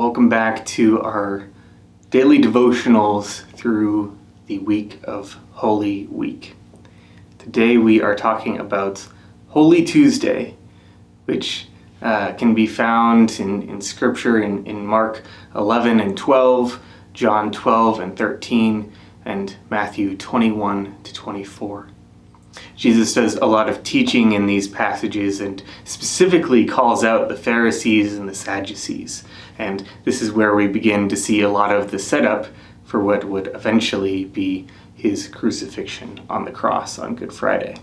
welcome back to our daily devotionals through the week of Holy Week. Today we are talking about Holy Tuesday, which can be found in Scripture in Mark 11 and 12, John 12 and 13, and Matthew 21 to 24. Jesus does a lot of teaching in these passages and specifically calls out the Pharisees and the Sadducees. And this is where we begin to see a lot of the setup for what would eventually be his crucifixion on the cross on Good Friday.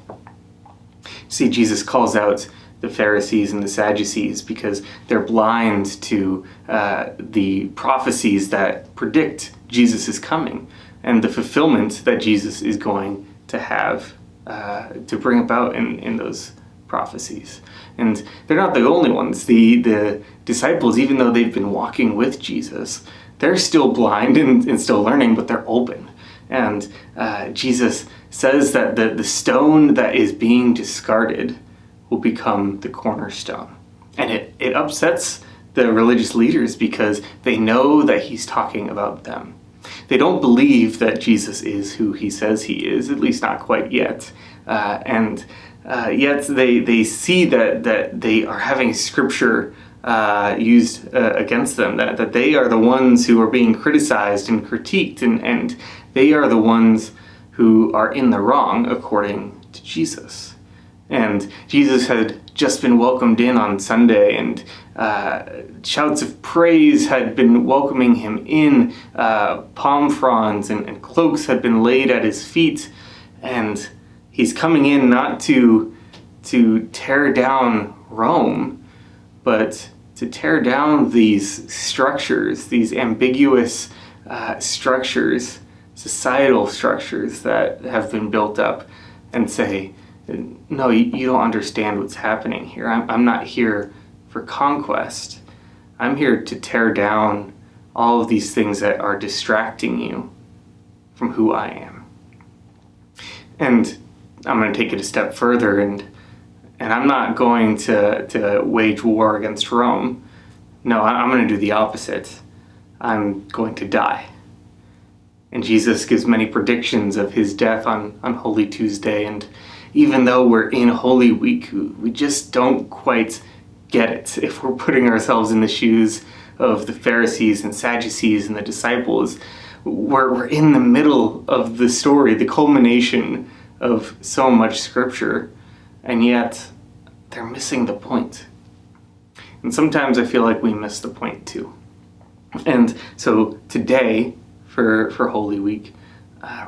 See, Jesus calls out the Pharisees and the Sadducees because they're blind to the prophecies that predict Jesus is coming and the fulfillment that Jesus is going to have to bring about in those prophecies. And they're not the only ones. The disciples, even though they've been walking with Jesus, they're still blind and still learning, but they're open. And Jesus says that the stone that is being discarded will become the cornerstone. And it upsets the religious leaders because they know that he's talking about them. They don't believe that Jesus is who he says he is, at least not quite yet. Yet they see that they are having Scripture used against them, that they are the ones who are being criticized and critiqued, and they are the ones who are in the wrong according to Jesus. And Jesus had just been welcomed in on Sunday, and shouts of praise had been welcoming him in. Palm fronds and cloaks had been laid at his feet, and he's coming in not to tear down Rome, but to tear down these structures, these ambiguous structures, societal structures that have been built up, and say, no, you don't understand what's happening here. I'm not here for conquest. I'm here to tear down all of these things that are distracting you from who I am. And I'm going to take it a step further, and I'm not going to wage war against Rome. No, I'm going to do the opposite. I'm going to die. And Jesus gives many predictions of his death on Holy Tuesday, and even though we're in Holy Week, we just don't quite get it. If we're putting ourselves in the shoes of the Pharisees and Sadducees and the disciples, we're in the middle of the story, the culmination of so much Scripture, and yet they're missing the point. And sometimes I feel like we miss the point too. And so today, for Holy Week,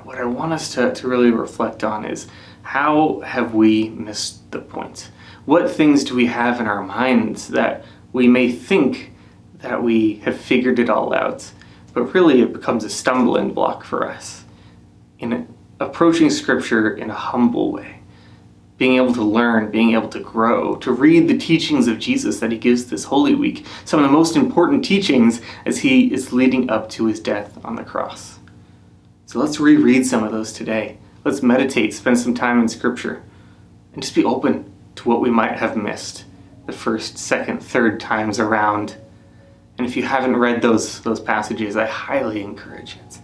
what I want us to really reflect on is, how have we missed the point? What things do we have in our minds that we may think that we have figured it all out, but really it becomes a stumbling block for us in approaching Scripture in a humble way, being able to learn, being able to grow, to read the teachings of Jesus that he gives this Holy Week, some of the most important teachings as he is leading up to his death on the cross. So let's reread some of those today. Let's meditate, spend some time in Scripture, and just be open to what we might have missed the first, second, third times around. And if you haven't read those passages, I highly encourage it.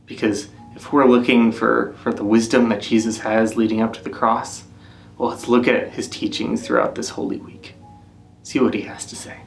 Because if we're looking for the wisdom that Jesus has leading up to the cross, well, let's look at his teachings throughout this Holy Week. See what he has to say.